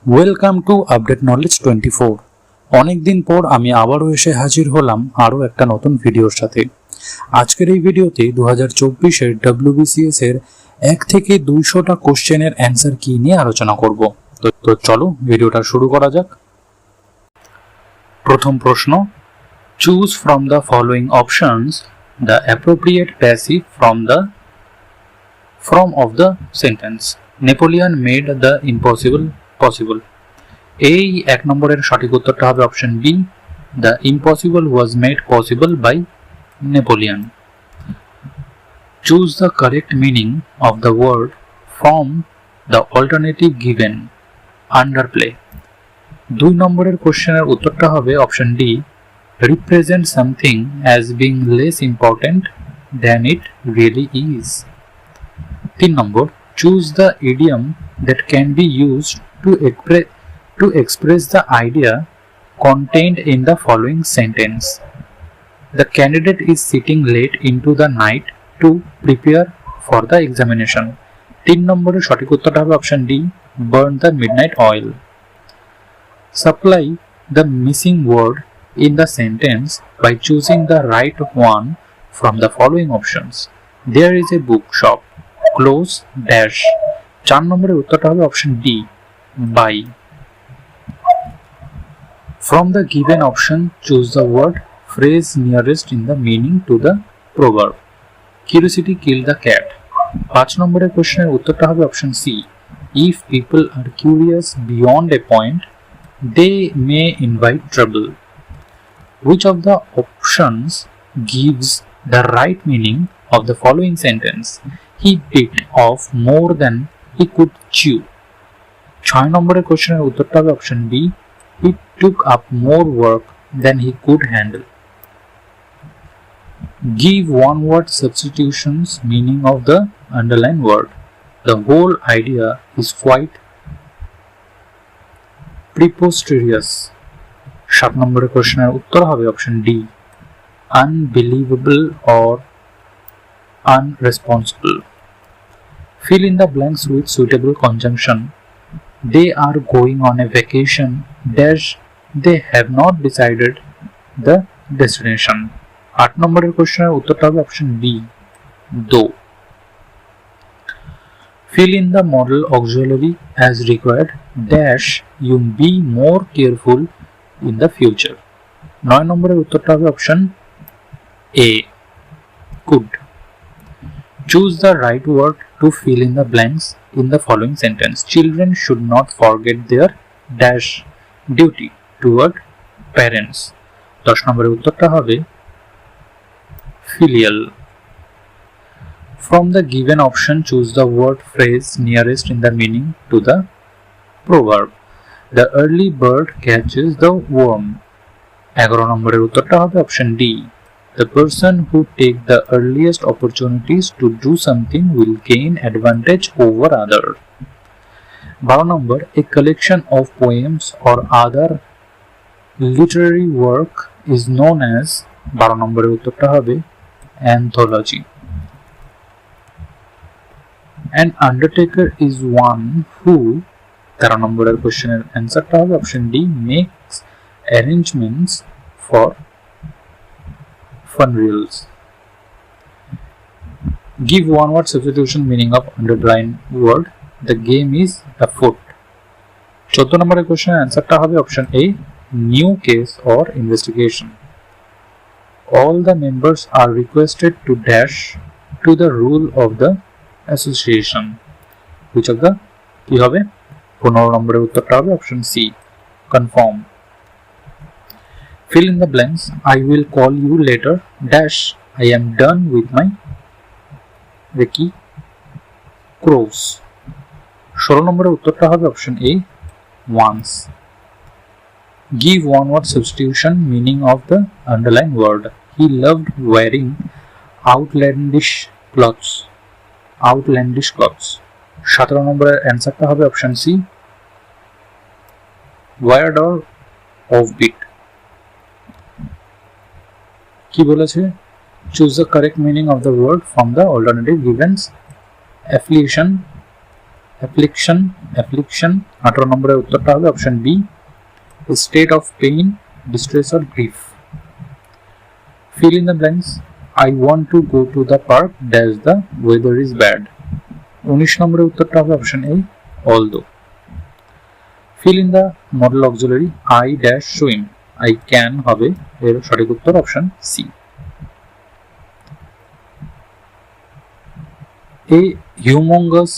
Welcome to update knowledge 24। অনেকদিন পর আমি আবারও এসে হাজির হলাম আরও একটা নতুন ভিডিওর সাথে। আজকের এই ভিডিওতে 2024-এর WBCS এর 1 থেকে 200টা কোশ্চেনের অ্যান্সার কি নিয়ে আলোচনা করব। তো চলো ভিডিওটা শুরু করা যাক। প্রথম প্রশ্ন, choose from the following options the appropriate passive from of the sentence. Napoleon made the impossible possible. এই 1 নম্বরের সঠিক উত্তরটা হবে option B, the impossible was made possible by Napoleon. Choose the correct meaning of the word from the alternative given. Underplay. 2 নম্বরের কোশ্চেনের উত্তরটা হবে option D, represent something as being less important than it really is. 3 number, choose the idiom that can be used to express the idea contained in the following sentence. The candidate is sitting late into the night to prepare for the examination. 3 নম্বরের সঠিক উত্তরটা হবে option D, burn the midnight oil. Supply the missing word in the sentence by choosing the right one from the following options. There is a bookshop. Close dash. 4 নম্বরের উত্তরটা হবে option D, by. From the given option, choose the word phrase nearest in the meaning to the proverb. Curiosity killed the cat. 5 নম্বরের কোশ্চেনের উত্তরটা হবে option C, if people are curious beyond a point, they may invite trouble. Which of the options gives the right meaning of the following sentence? He bit off more than he could chew. 6 নম্বরের কোশ্চেনের উত্তরটা হবে option B, he took up more work than he could handle. Give one word substitutions meaning of the underlined word. The whole idea is quite preposterous. 7 নম্বরের কোশ্চেনের উত্তর হবে option D, unbelievable or unresponsible. Fill in the blanks with suitable conjunction. They are going on a vacation dash they have not decided the destination. 8 নম্বরের কোশ্চেনের উত্তরটা হবে option B, though. Fill in the modal auxiliary as required dash you be more careful in the future. 9 নম্বরের উত্তরটা হবে option A, could. Choose the right word to fill in the blanks in the following sentence. Children should not forget their dash duty toward parents. 10 নম্বরের উত্তরটা হবে filial. From the given option, choose the word phrase nearest in the meaning to the proverb. The early bird catches the worm. 11 নম্বরের উত্তরটা হবে option D, the person who take the earliest opportunities to do something will gain advantage over other. 12 number, a collection of poems or other literary work is known as. 12 নম্বরের উত্তরটা হবে anthology. An undertaker is one who. 13 নম্বরের কোশ্চেনের অ্যান্সারটা হবে option D, makes arrangements for funerals. Give one word substitution meaning of underlined word. The game is afoot. 14 নম্বরের কোশ্চেনের অ্যান্সারটা হবে option A, new case or investigation. All the members are requested to dash to the rule of the association. Which of the কি হবে? 15 নম্বরের উত্তরটা হবে option C, conform. Fill in the blanks. I will call you later dash I am done with my Ricky crows. 16 নম্বরের উত্তরটা হবে option A, once. Give one word substitution meaning of the underlined word. He loved wearing outlandish clothes. 17 নম্বরের অ্যান্সারটা হবে option C, weird or offbeat. কি বলেছে? Choose the correct meaning of the word from the alternative given. Affiliation, অ্যাফ্লিকশন, 18 নম্বরের উত্তরটা হবে option B, state of pain, distress or grief. Fill in the blanks, I want to go to the park dash the weather is bad। 19 নম্বরের উত্তরটা হবে option A, although। Fill in the modal auxiliary, I dash swim, I can হবে এর সঠিক উত্তর option C. A humongous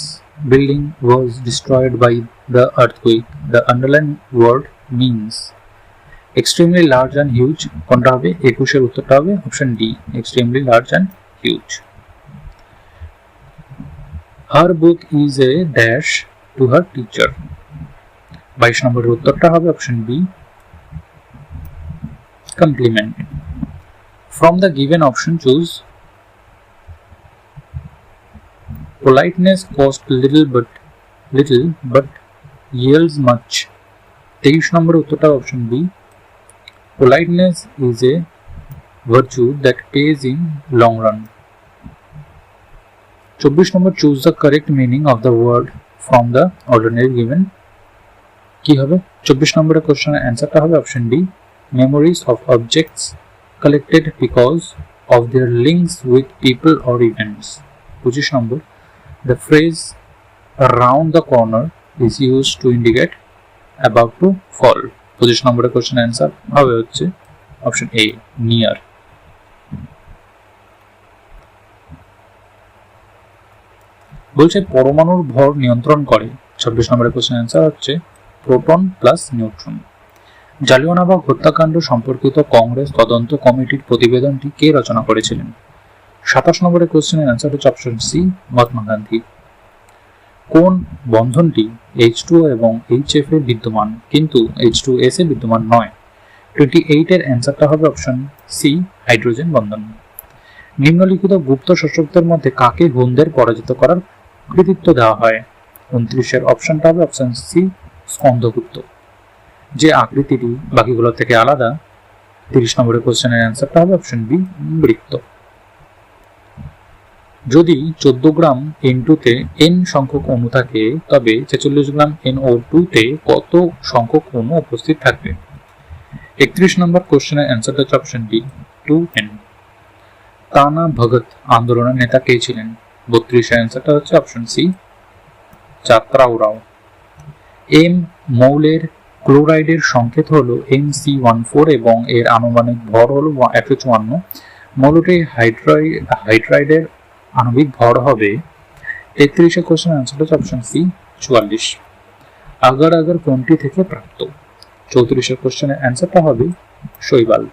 building was destroyed by the earthquake, the underlying word means extremely large and huge। কোনটা হবে? 21 এর উত্তরটা হবে option D, extremely large and huge। Her book is a dash to her teacher। 22 নম্বরের উত্তরটা হবে option B, compliment। From the given option choose politeness costs little but yields much। 23 নম্বরের উত্তরটা option B, politeness is a virtue that pays in long run। 24 number, choose the correct meaning of the word from the ordinary given। কি হবে? 24 নম্বরের কোশ্চেনের অ্যান্সারটা হবে option D, memories of objects collected because of their links with people or events। 25 number, the phrase around the corner is used to indicate about to fall। 25 নম্বরের question answer হবে হচ্ছে option এ, near. বলছে পরমাণুর ভর নিয়ন্ত্রণ করে। 26 নম্বরের question answer হচ্ছে প্রোটন প্লাস নিউট্রন। জালিয়ানওয়ালাবাগ হত্যাকাণ্ড সম্পর্কিত কংগ্রেস তদন্ত কমিটির প্রতিবেদনটি কে রচনা করেছিলেন? 27 নম্বরের কোশ্চেনের অ্যান্সার হচ্ছে অপশন সি, মহাত্মা গান্ধী। কোন বন্ধনটি H2O এবং HF এ বিদ্যমান কিন্তু H2S এ বিদ্যমান নয়? 28 এর অ্যান্সারটা হবে অপশন সি, হাইড্রোজেন বন্ধন। নিম্নলিখিত গুপ্ত শাসকদের মধ্যে কাকে হুনদের পরাজিত করার কৃতিত্ব দেওয়া হয়? 29 এর অপশনটা হবে অপশন সি, স্কন্দগুপ্ত। যে আকৃতিটি বাকিগুলো থেকে আলাদা। 30 নম্বরের কোশ্চেনের অ্যান্সারটা হবে অপশন বি, বৃত্ত। যদি 14 গ্রাম N2 তে n সংখ্যক অণু থাকে তবে 46 গ্রাম NO2 তে কত সংখ্যক অণু উপস্থিত থাকবে? 31 নম্বর কোশ্চেনের অ্যান্সারটা হচ্ছে অপশন ডি, 2n। তানা ভগত আন্দোলনের নেতা কে ছিলেন? 32 এর অ্যান্সারটা হচ্ছে অপশন সি, চাত্রাও রাও। এম মৌলের ক্লোরাইডের সংকেত হলো MC14 এবং এর আনুমানিক ভর হলো 154। মৌলটি হাইড্রাইডের আণবিক ভর হবে। 33 এর কোশ্চেন অ্যান্সার হচ্ছে অপশন সি, 44। আগার আগার কোনটি থেকে প্রাপ্ত? 34 এর কোশ্চেনের অ্যান্সারটা হবে শৈবাল।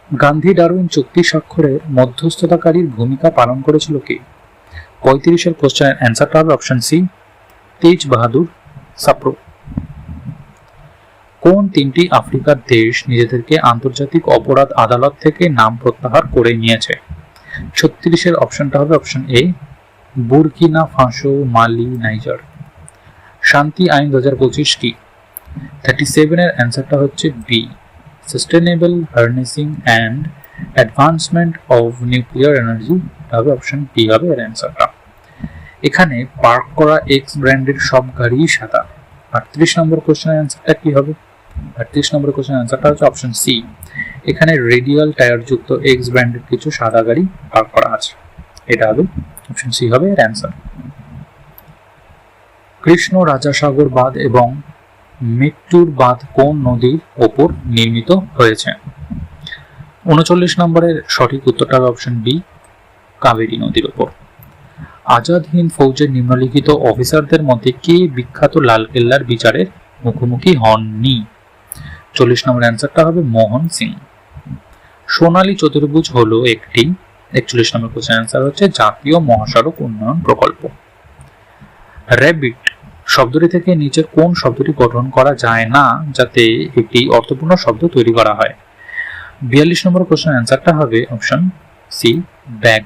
গান্ধী ডারউইন চুক্তি স্বাক্ষরের মধ্যস্থতাকারীর ভূমিকা পালন করেছিল কে? 35 এর কোশ্চেনের অ্যান্সারটা হবে অপশন সি, তেজ বাহাদুর সাপ্রো। কোন তিনটি আফ্রিকার দেশ নিজেদেরকে আন্তর্জাতিক অপরাধ আদালত থেকে নাম প্রত্যাহার করে নিয়েছে? 36 এর অপশনটা হবে option A, Burkina Faso, Mali, Niger. Shanti আইন 2025 কি? 37 এর অ্যান্সারটা হচ্ছে B, sustainable harnessing and advancement of nuclear energy হবে অপশন বি হবে এর অ্যান্সারটা। এখানে পার্ক করা এক্স ব্র্যান্ডের সব গাড়ি সাদা। 38 নম্বর কোশ্চেনের অ্যান্সারটা কি হবে? 38 নম্বর কোশ্চেনের অ্যান্সারটা হচ্ছে অপশন সি, এখানে রেডিয়াল টায়ার যুক্ত এক্স ব্র্যান্ডের কিছু সাদা গাড়ি পার্ক করা আছে। এটা হবে অপশন সি হবে এর অ্যান্সার। কৃষ্ণ রাজা সাগর বাঁধ এবং মেট্টুর বাঁধ কোন নদীর ওপর নির্মিত হয়েছে? 39 নম্বরের সঠিক উত্তরটা হবে অপশন বি, কাবেরী নদীর ওপর। আজাদ হিন্দ ফৌজের নিম্নলিখিত অফিসারদের মধ্যে কে বিখ্যাত লালকেল্লার বিচারের মুখোমুখি হননি? 40 নম্বর অ্যান্সারটা হবে মোহন সিং। সোনালী চতুর্ভুজ হলো একটি, 41 নম্বর কোশ্চেন অ্যান্সার হচ্ছে জাতীয় মহাসড়ক উন্নয়ন প্রকল্প। র্যাবিট শব্দটি থেকে নিচের কোন শব্দটি গঠন করা যায় না যাতে একটি অর্থপূর্ণ শব্দ তৈরি করা হয়? 42 নম্বর কোশ্চেন অ্যান্সারটা হবে অপশন সি, ব্যাগ।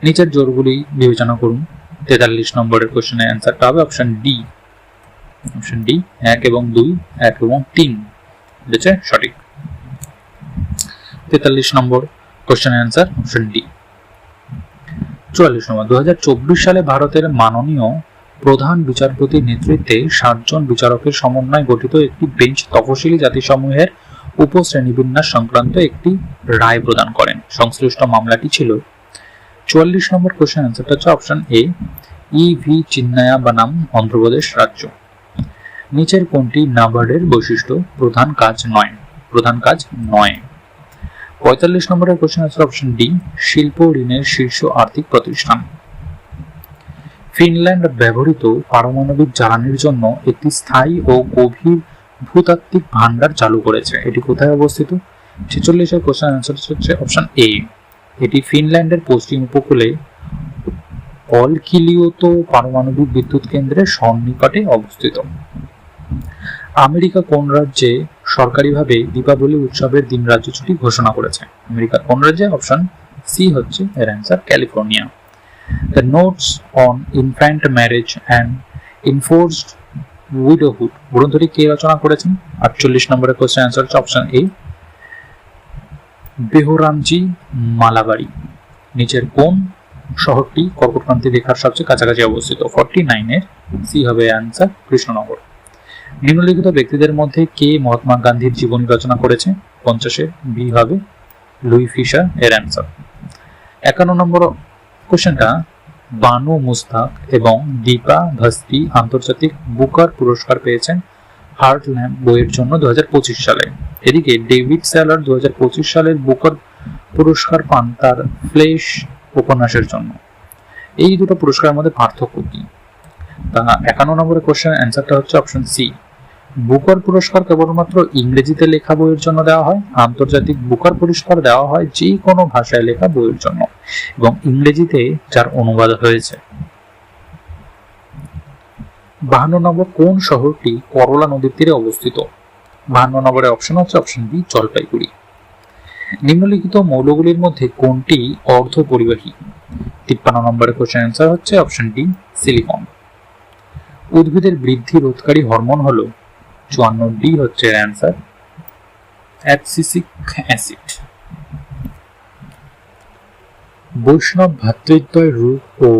নিচের জোড়গুলি বিবেচনা করুন। 43 নম্বরের কোশ্চেনের অ্যান্সারটা হবে অপশন ডি, অপশন ডি 1 এবং 2, 1 এবং 3 হচ্ছে সঠিক। 43 নম্বর কোশ্চেনের অ্যান্সার অপশন ডি। 44 নম্বর 2024 সালে ভারতের মাননীয় প্রধান বিচারপতির নেতৃত্বে 7 জন বিচারকের সমন্বয়ে গঠিত একটি বেঞ্চ তফসিলি জাতিসমূহের উপশ্রেণীবিন্যাস সংক্রান্ত একটি রায় প্রদান করেন। সংশ্লিষ্ট মামলাটি ছিল 44 নম্বর কোশ্চেন অ্যান্সারটা হচ্ছে অপশন এ ই.ভি. চিন্নায়া বনাম অন্ধ্রপ্রদেশ রাজ্য। নিচের কোনটি নাবার্ডের বৈশিষ্ট্য? প্রধান কাজ নয়। 45 নম্বরের কোশ্চেন আনসার অপশন ডি শিল্প ঋণের শীর্ষ আর্থিক প্রতিষ্ঠান। ফিনল্যান্ড ব্যবহৃত পারমাণবিক জ্বালানির জন্য একটি স্থায়ী ও গভীর ভূতাত্ত্বিক ভান্ডার চালু করেছে। এটি কোথায় অবস্থিত? 46 এর কোশ্চেন আনসার হচ্ছে অপশন এ, এটি ফিনল্যান্ডের পশ্চিম উপকূলে অলকিলিওতো পারমাণবিক বিদ্যুৎ কেন্দ্রের সন্নিকটে অবস্থিত। আমেরিকা কোন রাজ্যে সরকারিভাবে দীপাবলি উৎসবের দিন রাজ্য ছুটি ঘোষণা করেছে? আমেরিকার কোন রাজ্যে? অপশন সি হচ্ছে এর answer California. The notes on infant marriage and inforced widowhood গ্রন্থটি কে রচনা করেছেন? 48 নম্বরের কোশ্চেন অ্যান্সার হচ্ছে অপশন এ বেহরামজি মালাবারি। নিচের কোন শহরটি কর্কটক্রান্তি রেখার সবচেয়ে কাছাকাছি অবস্থিত? 49 এর সি হবে অ্যান্সার কৃষ্ণনগর। নিম্নলিখিত ব্যক্তিদের মধ্যে কে মহাত্মা গান্ধীর জীবনী রচনা করেছে? 50 এর বি হবে লুই ফিশার এর অ্যান্সার। 51 নম্বর কোশ্চেনটা বানু মুস্তাক এবং দীপা ভাস্তি আন্তর্জাতিক বুকার পুরস্কার পেয়েছেন হার্টল্যান্ড বইয়ের জন্য 2025 সালে। এদিকে ডেভিড স্যালার 2025 সালের বুকার পুরস্কার পান তার ফ্লেশ উপন্যাসের জন্য। এই দুটো পুরস্কারের মধ্যে পার্থক্য কি? তা 51 নম্বরের কোশ্চেন অ্যান্সারটা হচ্ছে অপশন সি বুকার পুরস্কার কেবলমাত্র ইংরেজিতে লেখা বইয়ের জন্য দেওয়া হয়। আন্তর্জাতিক বুকার পুরস্কার দেওয়া হয় যে কোনো ভাষায় লেখা বইয়ের জন্য এবং ইংরেজিতে যার অনুবাদ হয়েছে। 52 নম্বর কোন শহরটি করলা নদীর তীরে অবস্থিত? 52 নম্বরের অপশন হচ্ছে অপশন বি জলপাইগুড়ি। নিম্নলিখিত মৌলগুলির মধ্যে কোনটি অর্ধ পরিবাহী? 53 নম্বরের কোশ্চেন অ্যান্সার হচ্ছে অপশন ডি সিলিকন। উদ্ভিদের বৃদ্ধি রোধকারী হরমোন হলো 54 ডি হচ্ছে এর অ্যান্সার অ্যাবসিসিক অ্যাসিড। বৈষ্ণব ভ্রাতৃদ্বয় রূপ ও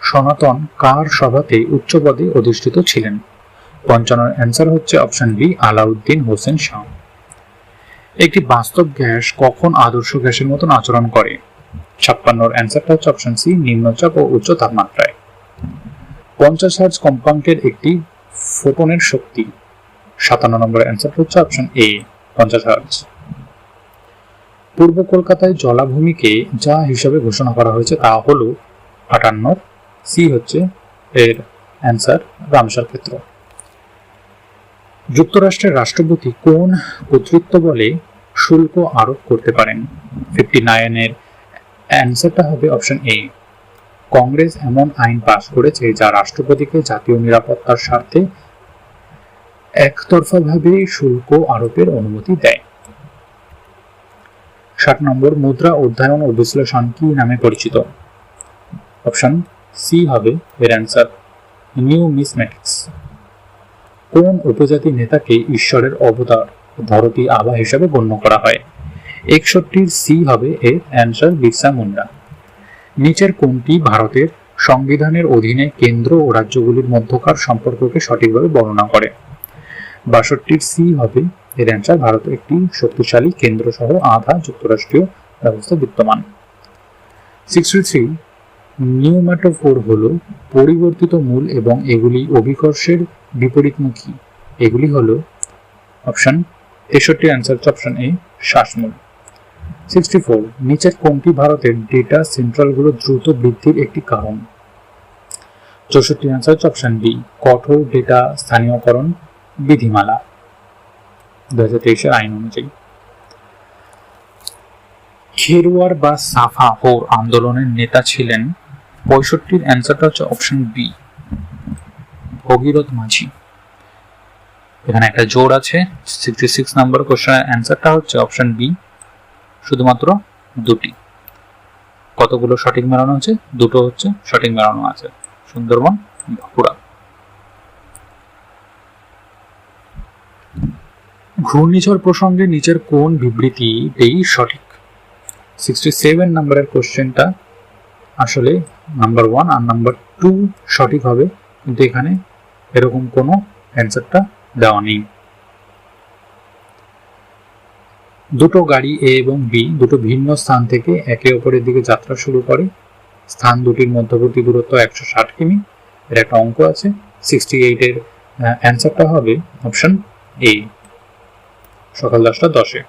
সনাতন কার সভাতে উচ্চ পদে অধিষ্ঠিত ছিলেন? 55 অ্যান্সার হচ্ছে অপশন বি আলাউদ্দিন হোসেন শাহ। একটি বাস্তব গ্যাস কখন আদর্শ গ্যাসের মতন আচরণ করে? 56 অ্যান্সারটা হচ্ছে অপশন সি নিম্নচাপ ও উচ্চ তাপমাত্রায়। 50 হার্জ কম্পাঙ্কের একটি ফোটনের শক্তি? 57 নম্বরের অ্যান্সার হচ্ছে অপশন এ 50 হার্জ। পূর্ব কলকাতায় জলাভূমিকে যা হিসাবে ঘোষণা করা হয়েছে তা হলো 58 সি হচ্ছে এর অ্যান্সার রামসার ক্ষেত্র। যুক্তরাষ্ট্রের রাষ্ট্রপতি কোন কর্তৃত্ব বলে শুল্ক আরোপ করতে পারেন? 59 এর অ্যান্সারটা হবে অপশন এ কংগ্রেস এমন আইন পাশ করেছে যা রাষ্ট্রপতিকে জাতীয় নিরাপত্তার স্বার্থে একতরফাভাবে শুল্ক আরোপের অনুমতি দেয়। 60 নম্বর মুদ্রা অধ্যয়ন ও বিশ্লেষণ কি নামে পরিচিত? অপশন সি হবে এর অ্যান্সার নিউমিসমেটিক্স। কোন উপজাতি নেতাকে ঈশ্বরের অবতার ধরতী আবা হিসাবে গণ্য করা হয়? 61 সি হবে এর অ্যান্সার বিরসা মুন্ডা। নিচের কোনটি ভারতের সংবিধানের অধীনে কেন্দ্র ও রাজ্যগুলির মধ্যকার সম্পর্ককে সঠিকভাবে বর্ণনা করে? 62 সি হবে এর অ্যান্সার ভারতে একটি শক্তিশালী কেন্দ্র সহ আধা যুক্তরাষ্ট্রীয় ব্যবস্থা বিদ্যমান। 63 নিউম্যাটোফোর হলো পরিবর্তিত মূল এবং এগুলি অভিকর্ষের বিপরীতমুখী। এগুলি হলো অপশন 63 অ্যান্সার অপশন এ শ্বাসমূল। 64 নিচের কোনটি ভারতের ডেটা সেন্ট্রালগুলো দ্রুত বৃদ্ধির একটি কারণ? 64 অ্যান্সার অপশন বি কঠোর ডেটা স্থানীয়করণ বিধিমালা 2023 এর আইন অনুযায়ী। খেরওয়ার বা সাফা হোর আন্দোলনের নেতা ছিলেন 65 অ্যান্সারটা হচ্ছে অপশন বি ভগীরথ মাঝি। এখানে একটা জোর আছে। 66 নম্বর কোশ্চেনের অ্যান্সারটা হচ্ছে অপশন বি শুধুমাত্র দুটি। কতগুলো সঠিক মেলানো আছে? দুটো হচ্ছে সঠিক মেলানো আছে, সুন্দরবন বাঁকুড়া। ঘূর্ণিঝড় প্রসঙ্গে নিচের কোন বিবৃতিটি সঠিক? 67 নম্বরের কোশ্চেনটা আসলে নাম্বার 1 আর নাম্বার 2 সঠিক হবে, কিন্তু এখানে এরকম কোনো অ্যান্সারটা দেওয়া নেই। দুটো গাড়ি এ এবং বি দুটো ভিন্ন স্থান থেকে একে অপরের দিকে যাত্রা শুরু করে। স্থান দুটির মধ্যবর্তী দূরত্ব 160 কিমি। এর একটা অঙ্ক আছে। 68 এর অ্যান্সারটা হবে অপশন এ, সকাল 10:10।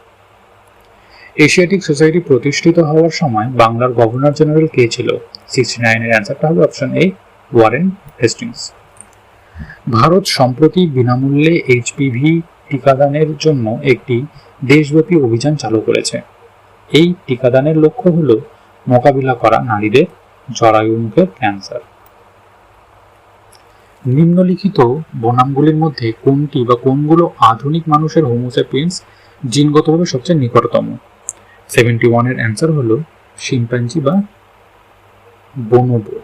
এশিয়াটিক সোসাইটি প্রতিষ্ঠিত হওয়ার সময় বাংলার গভর্নর জেনারেল কে ছিল? 69 এর অ্যান্সারটা হবে অপশন এ, ওয়ারেন হেস্টিংস। ভারত সম্প্রতি বিনামূল্যে এইচপিভি টিকাদানের জন্য একটি দেশব্যাপী অভিযান চালু করেছে। এই টিকাদানের লক্ষ্য হল মোকাবিলা করা নারীদের জরায়ুমুখের ক্যান্সার। নিম্নলিখিত বনামগুলির মধ্যে কোনটি বা কোনগুলো আধুনিক মানুষের হোমোসেপিয়েন্স জিনগতভাবে সবচেয়ে নিকটতম? 71 এর অ্যান্সার হলো শিম্পাঞ্জি বা বনোবো।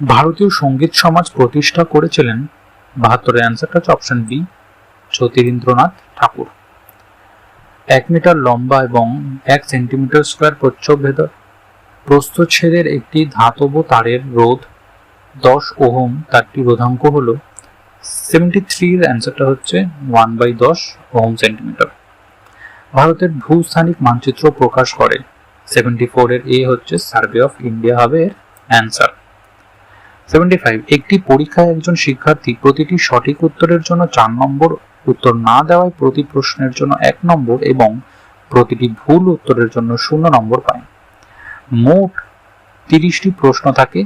ভারতীয় সঙ্গীত সমাজ প্রতিষ্ঠা করেছিলেন 72 এর অ্যান্সারটা হচ্ছে অপশন বি, জ্যোতিরিন্দ্রনাথ ঠাকুর। 1 মিটার লম্বা এবং 1 সেন্টিমিটার স্কোয়ার প্রস্থচ্ছেদের একটি ধাতব তারের রোধ 10 ওহম, তারটি রোধাঙ্ক হল 73 এর অ্যান্সারটা হচ্ছে 1/10 ওহম সেন্টিমিটার। ভারতের ভূস্থানিক মানচিত্র প্রকাশ করে 74 এর এ হচ্ছে সার্ভে অফ ইন্ডিয়া হবে এর অ্যান্সার। 75 একটি পরীক্ষায় একজন শিক্ষার্থী প্রতিটি সঠিক উত্তরের জন্য 4 নম্বর, উত্তর না দেওয়ায় প্রতি প্রশ্নের জন্য 1 নম্বর এবং প্রতিটি ভুল উত্তরের জন্য 0 নম্বর পায়। মোট 30টি প্রশ্ন থাকে,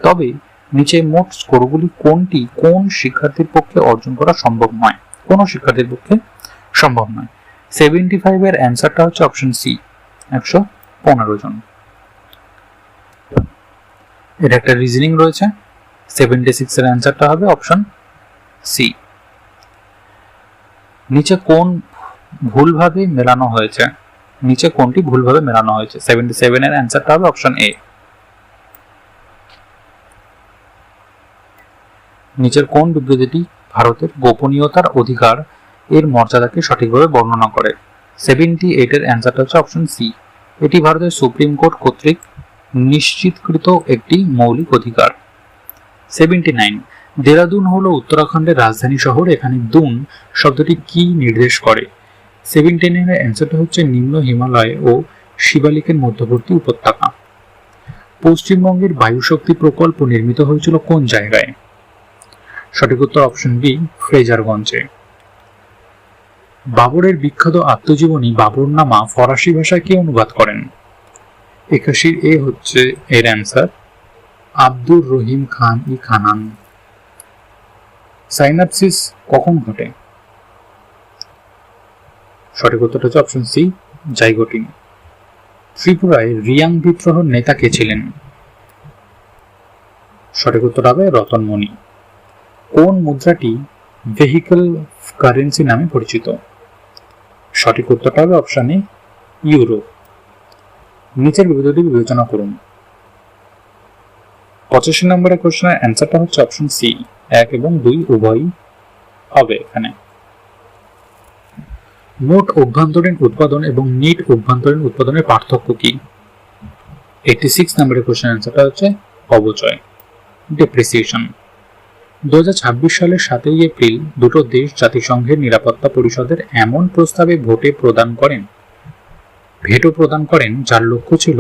তবে নিচে মোট স্কোরগুলি কোনটি কোন শিক্ষার্থীর পক্ষে অর্জন করা সম্ভব নয়? কোন শিক্ষার্থীর পক্ষে সম্ভব নয়। 75 এর অ্যান্সারটা হচ্ছে অপশন সি, 115 জন। এর একটা রিজনিং রয়েছে। 76 এর অ্যান্সারটা হবে অপশন সি। নিচে কোন ভুলভাবে মেলানো হয়েছে? নিচে কোনটি ভুলভাবে মেলানো হয়েছে? 77 এর অ্যান্সারটা হবে অপশন এ। নিচের কোন বিবৃতিটি ভারতের গোপনীয়তার অধিকার এর মর্যাদাকে সঠিকভাবে বর্ণনা করে? 78 এর অ্যান্সারটা হচ্ছে অপশন সি। এটি ভারতের সুপ্রিম কোর্ট কর্তৃক নিশ্চিতকৃত একটি মৌলিক অধিকার। 79 দেরাদুন হলো উত্তরাখণ্ডের রাজধানী শহর। এখানে দুন শব্দটি কি নির্দেশ করে? 79 এর অ্যান্সারটা হচ্ছে নিম্ন হিমালয় ও শিবালিকের মধ্যবর্তী উপত্যকা। পশ্চিমবঙ্গের বায়ুশক্তি প্রকল্প নির্মিত হয়েছিল কোন জায়গায়? সঠিক উত্তর অপশন বি, ফ্রেজারগঞ্জে। বাবরের বিখ্যাত আত্মজীবনী বাবরনামা ফরাসি ভাষায় কে অনুবাদ করেন? 81 এ হচ্ছে এর অ্যান্সার, আব্দুর রহিম খান ই খানান। সাইনাপসিস কখন ঘটে? সঠিক উত্তরটা হচ্ছে অপশন সি, জাইগোটিন। ত্রিপুরায় রিয়াং বিদ্রোহের নেতা কে ছিলেন? সঠিক উত্তর হবে রতনমণি। কোন মুদ্রাটি ভেহিকল কারেন্সি নামে পরিচিত? সঠিক উত্তরটা হবে অপশন এ, ইউরো। নিচের বিবৃতিটি বিবেচনা করুন। 85 নম্বরের কোশ্চেনের অ্যান্সারটা হচ্ছে অপশন সি, 1 এবং 2 উভয়ই হবে এখানে। মোট অভ্যন্তরীণ উৎপাদন এবং নিট অভ্যন্তরীণ উৎপাদনের পার্থক্য কি? 86 নম্বরের কোশ্চেনের অ্যান্সারটা হচ্ছে অবচয়, ডেপ্রিসিয়েশন। 2026 সালের 7 এপ্রিল দুটো দেশ জাতিসংঘের নিরাপত্তা পরিষদের এমন প্রস্তাবে ভেটো প্রদান করেন যার লক্ষ্য ছিল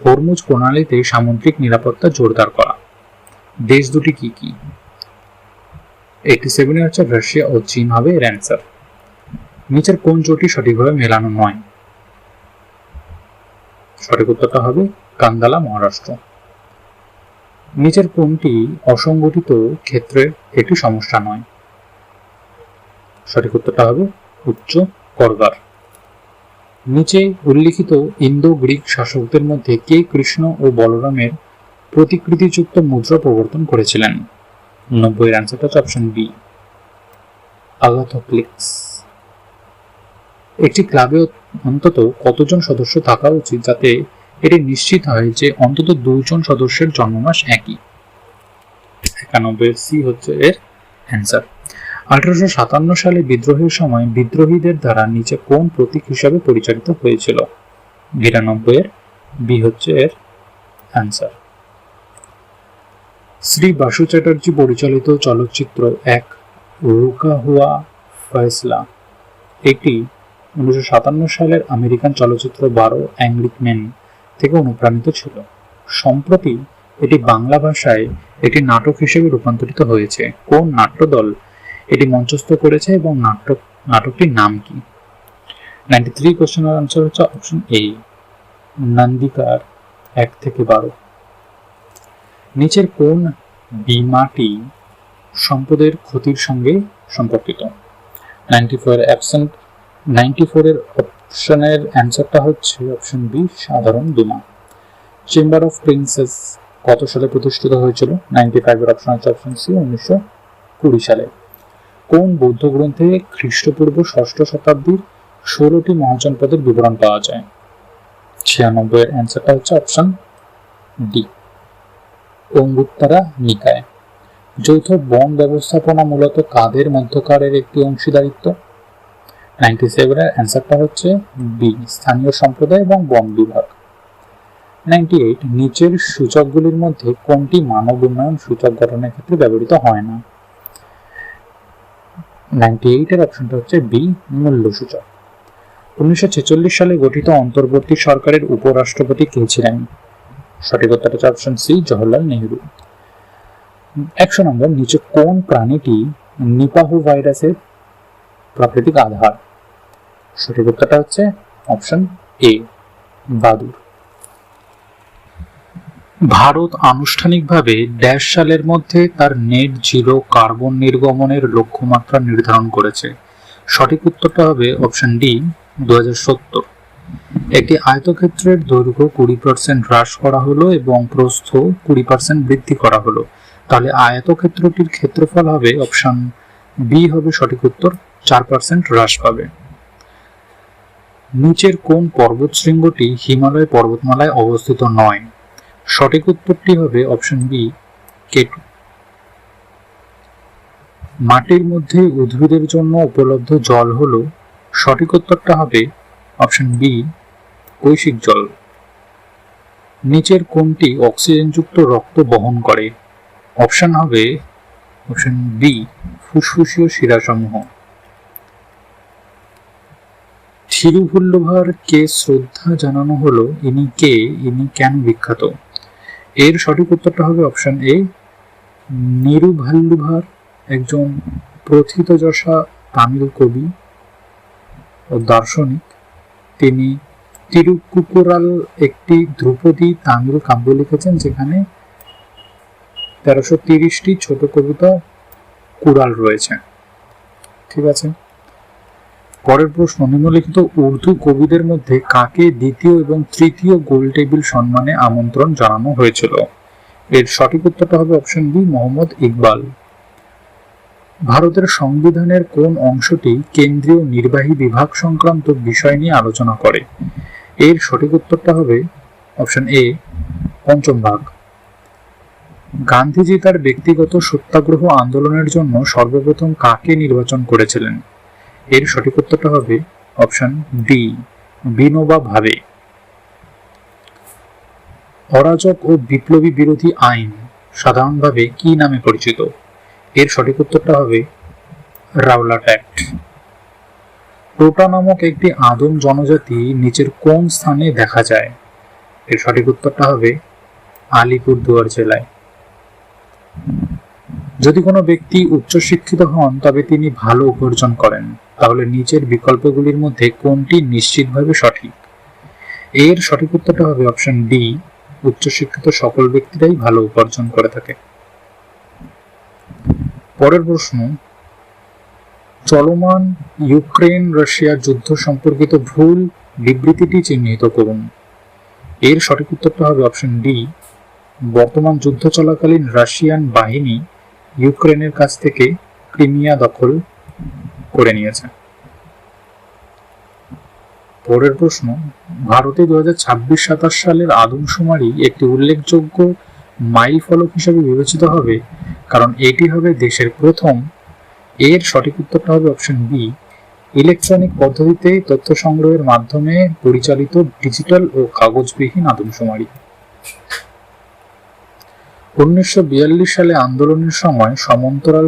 হরমুজ প্রণালীতে সামুদ্রিক নিরাপত্তা জোরদার করা। দেশ দুটি কি কি? 87 হচ্ছে রাশিয়া ও চীন হবে এর অ্যান্সার। নিচের কোন জোটটি সঠিকভাবে মেলানো নয়? সঠিক উত্তরটা হবে কান্দালা, মহারাষ্ট্র। নিচের কোনটি অসংগঠিত ক্ষেত্রের একটি সমস্যা নয়? সঠিক উত্তরটা হবে উচ্চ করগার। নিচে উল্লিখিত ইন্দো গ্রিক শাসকদের মধ্যে কে কৃষ্ণ ও বলরামের প্রতিকৃতিযুক্ত মুদ্রা প্রবর্তন করেছিলেন? 90 এর অ্যান্সারটা হচ্ছে অপশন বি, আগাথোক্লিস। একটি ক্লাবে অন্তত কতজন সদস্য থাকা উচিত যাতে এটি নিশ্চিত হয় যে অন্তত 2 জন সদস্যের জন্মমাস একই? 91 সি হচ্ছে এর অ্যান্সার। 1857 সালে বিদ্রোহের সময় বিদ্রোহীদের দ্বারা নিচে কোন প্রতীক হিসাবে পরিচালিত হয়েছিল? 92 এর বি হচ্ছে এর অ্যান্সার। শ্রী বাসু চ্যাটার্জি পরিচালিত চলচ্চিত্র এক রুকা হুয়া ফয়সলা এটি 1957 সালের আমেরিকান চলচ্চিত্র 12 অ্যাংরি ম্যান থেকে অনুপ্রাণিত ছিল। সম্প্রতি এটি বাংলা ভাষায় একটি নাটক হিসেবে রূপান্তরিত হয়েছে। কোন নাট্যদল এটি মঞ্চস্থ করেছে এবং নাটকটির নাম কি? 93 কোশ্চেনের আনসার হচ্ছে অপশন এ, নন্দিকার 1 থেকে 12। নিচের কোন বীমাটি সম্পদের ক্ষতির সঙ্গে সম্পর্কিত? 94 এর অপশনের অ্যান্সারটা হচ্ছে অপশন বি, সাধারণ বীমা। চেম্বার অফ প্রিন্সেস কত সালে প্রতিষ্ঠিত হয়েছিল? 95 এর অপশন হচ্ছে অপশন সি, 1920 সালে। কোন বৌদ্ধ গ্রন্থে খ্রিস্টপূর্ব 6ষ্ঠ শতাব্দীর 16টি মহাজনপদের বিবরণ পাওয়া যায়? 96 এর অ্যান্সারটা হচ্ছে অপশন ডি, অঙ্গুত্তরা নিকায়। যৌথ বন ব্যবস্থাপনা মূলত কাদের মধ্যকারের একটি অংশীদারিত্ব? 97 এর অ্যান্সারটা হচ্ছে বি, স্থানীয় সম্প্রদায় এবং বন বিভাগ। 98 নিচের সূচকগুলির মধ্যে কোনটি মানব উন্নয়ন সূচক গঠনের ক্ষেত্রে ব্যবহৃত হয় না? 98 এর অপশনটা হচ্ছে বি, মূল্য সূচক। 1946 সালে গঠিত অন্তর্বর্তী সরকারের উপরাষ্ট্রপতি কে ছিলেন? সঠিক উত্তর হচ্ছে অপশন সি, জওহরলাল নেহরু। 100 নম্বর, নিচে কোন প্রাণীটি নিপাহ ভাইরাসের প্রাকৃতিক আধার? সঠিক উত্তরটা হচ্ছে অপশন এ, বাদুড়। ভারত আনুষ্ঠানিকভাবে ড্যাশ সালের মধ্যে তার নেট জিরো কার্বন নির্গমনের লক্ষ্যমাত্রা নির্ধারণ করেছে? সঠিক উত্তরটা হবে অপশন ডি, 2070। একটি আয়তক্ষেত্রের দৈর্ঘ্য 20% হ্রাস করা হলো এবং প্রস্থ 20% বৃদ্ধি করা হলো, তাহলে আয়তক্ষেত্রটির ক্ষেত্রফল হবে অপশন বি হবে সঠিক উত্তর, 4% হ্রাস পাবে। নিচের কোন পর্বতশৃঙ্গটি হিমালয় পর্বতমালায় অবস্থিত নয়? সঠিক উত্তরটি হবে অপশন বি, কেটু। মাটির মধ্যে উদ্ভিদের জন্য উপলব্ধ জল হলো? সঠিক উত্তরটা হবে অপশন বি, কৈশিক জল। নিচের কোনটি অক্সিজেনযুক্ত রক্ত বহন করে? অপশন হবে অপশন বি, ফুসফুসীয় শিরাসমূহ। থিরুভুল্লুভার কে শ্রদ্ধা জানানো হলো? ইনি কে, ইনি কেন বিখ্যাত? এর সঠিক উত্তরটা হবে অপশন এ, নিরুভাল্লুভার একজন প্রথিতযশা তামিল কবি ও দার্শনিক। তিনি তিরুকুকুরাল একটি ধ্রুপদী তামিল কাব্য লিখেছেন, যেখানে 1330টি ছোট কবিতা কুড়াল রয়েছে। ঠিক আছে, পরের প্রশ্ন, নিম্নলিখিত উর্দু কবিদের মধ্যে কাকে দ্বিতীয় এবং তৃতীয় গোল টেবিল সম্মানে আমন্ত্রণ জানানো হয়েছিল? এর সঠিক উত্তরটা হবে অপশন বি, মোহাম্মদ ইকবাল। ভারতের সংবিধানের কোন অংশটি কেন্দ্রীয় নির্বাহী বিভাগ সংক্রান্ত বিষয় নিয়ে আলোচনা করে? এর সঠিক উত্তরটা হবে অপশন এ, পঞ্চম ভাগ। গান্ধীজি তার ব্যক্তিগত সত্যাগ্রহ আন্দোলনের জন্য সর্বপ্রথম কাকে নির্বাচন করেছিলেন? এর সঠিক উত্তরটা হবে অপশন ডি, বিনোবা ভাবে। অরাজক ও বিপ্লবী বিরোধী আইন সাধারণভাবে কি নামে পরিচিত? এর সঠিক উত্তরটা হবে রাওলাট অ্যাক্ট। টোটা নামক একটি আদিম জনজাতি নিচের কোন স্থানে দেখা যায়? এর সঠিক উত্তরটা হবে আলিপুরদুয়ার জেলায়। যদি কোনো ব্যক্তি উচ্চশিক্ষিত হন তবে তিনি ভালো উপার্জন করেন, তাহলে নিচের বিকল্পগুলির মধ্যে কোনটি নিশ্চিতভাবে সঠিক? এর সঠিক উত্তরটা হবে অপশন ডি, উচ্চশিক্ষিত সকল ব্যক্তিরাই ভালো উপার্জন করে থাকে। পরের প্রশ্ন, চলমান ইউক্রেন রাশিয়া যুদ্ধ সম্পর্কিত ভুল বিবৃতিটি চিহ্নিত করুন। এর সঠিক উত্তরটা হবে অপশন ডি, বর্তমান যুদ্ধ চলাকালীন রাশিয়ান বাহিনী ইউক্রেনের কাছ থেকে ক্রিমিয়া দখল করে নিয়েছে। পরের প্রশ্ন, ভারতে 2026-27 সালের আদমশুমারি একটি উল্লেখযোগ্য মাইল ফলক হিসেবে বিবেচিত হবে, কারণ এটি হবে দেশের প্রথম। এর সঠিক উত্তরটা হবে অপশন বি, ইলেকট্রনিক পদ্ধতিতে তথ্য সংগ্রহের মাধ্যমে পরিচালিত ডিজিটাল ও কাগজবিহীন আদমশুমারি। 1942 সালে আন্দোলনের সময় সমান্তরাল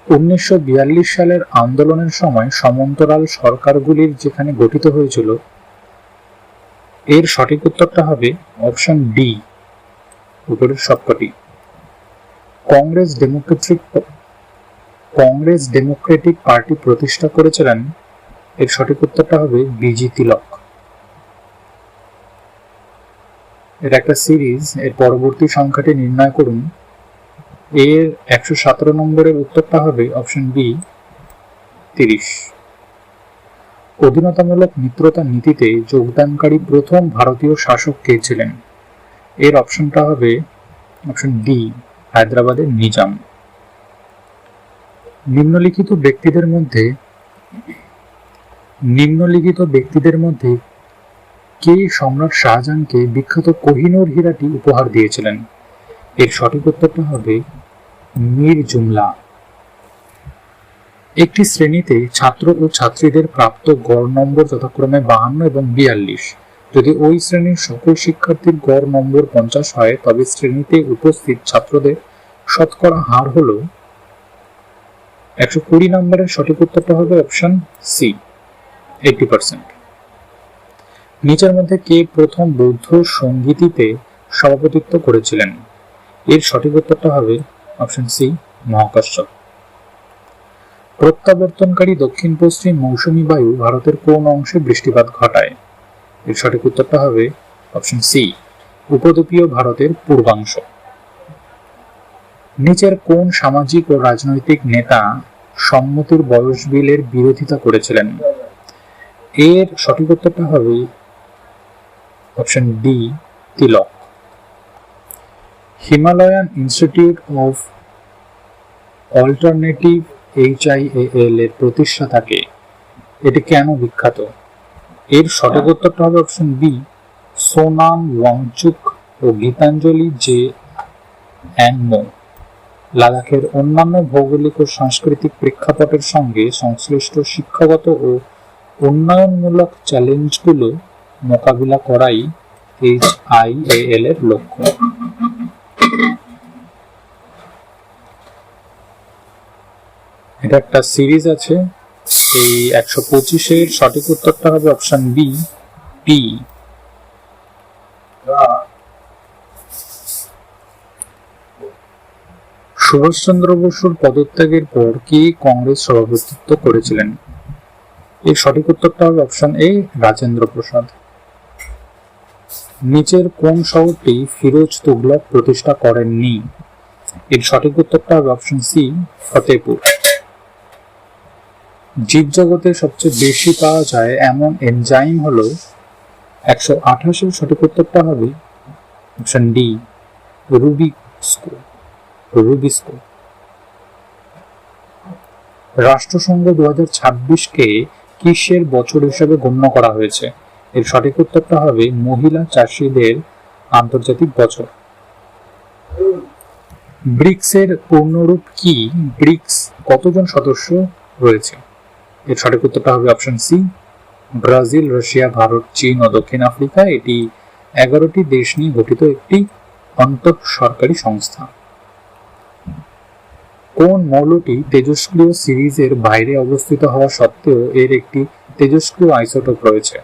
1942 সালের আন্দোলনের সময় সমান্তরাল সরকারগুলির যেখানে গঠিত হয়েছিল, এর সঠিক উত্তরটা হবে অপশন ডি, উপরের সবকটি। কংগ্রেস ডেমোক্রেটিক পার্টি প্রতিষ্ঠা করেছিলেন, এর সঠিক উত্তরটা হবে বিজি তিলক। এর একটা সিরিজ, এর পরবর্তী সংখ্যাটি নির্ণয় করুন। এর 117 নম্বরের উত্তরটা হবে অপশন বি 30। অধীনতামূলক মিত্রতা নীতিতে যোগদানকারী প্রথম ভারতীয় শাসক কে ছিলেন? এর অপশনটা হবে অপশন ডি, হায়দ্রাবাদের নিজাম। নিম্নলিখিত ব্যক্তিদের মধ্যে কে সম্রাট শাহজাহানকে বিখ্যাত কোহিনূর হীরাটি উপহার দিয়েছিলেন? এর সঠিক উত্তরটা হবে মীর জুমলা। একটি শ্রেণীতে ছাত্র ও ছাত্রীদের প্রাপ্ত গড় নম্বর যথাক্রমে 52 এবং 42। যদি ওই শ্রেণীর সকল শিক্ষার্থীর গড় নম্বর 50 হয়, তবে শ্রেণীতে উপস্থিত ছাত্রদের শতকরা হার হল 120 নম্বরের সঠিক উত্তরটা হবে অপশন সি, 80%। নিচের মধ্যে কে প্রথম বৌদ্ধ সঙ্গীতিতে সভাপতিত্ব করেছিলেন? এর সঠিক উত্তরটা হবে অপশন সি, মহাকাশ্যপ। প্রত্যাবর্তনকারী দক্ষিণ পশ্চিম মৌসুমী বায়ু ভারতের কোন অংশে বৃষ্টিপাত ঘটায়? এর সঠিক উত্তরটা হবে অপশন সি, উপদ্বীপীয় ভারতের পূর্বাংশ। নিচের কোন সামাজিক ও রাজনৈতিক নেতা সম্মতির বয়স বিলের বিরোধিতা করেছিলেন? এর সঠিক উত্তরটা হবে option D, Tilak. Himalayan institute of alternative HIAL এর প্রতিষ্ঠাতা কে? এটি কেন বিখ্যাত? এর সঠিক উত্তরটা হবে অপশন বি, সোনাম ওয়াংচুক ও গীতাঞ্জলি জে অ্যানমো। লাদাখের অন্যান্য ভৌগোলিক ও সাংস্কৃতিক প্রেক্ষাপটের সঙ্গে সংশ্লিষ্ট শিক্ষাগত ও উন্নয়নমূলক চ্যালেঞ্জগুলো মোকাবিলা করাই HIAL এর লক্ষ্য। এটা একটা সিরিজ আছে। এই 125-এর সঠিক উত্তরটা হবে অপশন বি, পি। সুভাষচন্দ্র বসুর পদত্যাগের পর কে কংগ্রেস সভাপতিত্ব করেছিলেন? এর সঠিক উত্তরটা হবে অপশন এ, রাজেন্দ্র প্রসাদ। নিচের কোন শহরটি ফিরোজ তুগলক প্রতিষ্ঠা করেননি? এর সঠিক উত্তরটা হবে অপশন সি, ফতেপুর। জীবজগতে সবচেয়ে বেশি পাওয়া যায় এমন এনজাইম হলো 128। সঠিক উত্তরটা হবে অপশন ডি, রুবিস্কো। রাষ্ট্রসংঘ 2026-কে কিসের বছর হিসেবে গণ্য করা হয়েছে? এর সঠিক উত্তরটা হবে মহিলা চাষীদের আন্তর্জাতিক বছর। ব্রিক্স এর পূর্ণরূপ কি? ব্রিক্স কতজন সদস্য রয়েছে? এর সঠিক উত্তরটা হবে option C, Brazil, Russia, Bharat, চীন ও দক্ষিণ আফ্রিকা। এটি 11টি দেশ নিয়ে গঠিত একটি আন্তঃসরকারি সংস্থা। কোন মৌলটি তেজস্ক্রিয় সিরিজের বাইরে অবস্থিত হওয়া সত্ত্বেও এর একটি তেজস্ক্রিয় আইসোটোপ রয়েছে?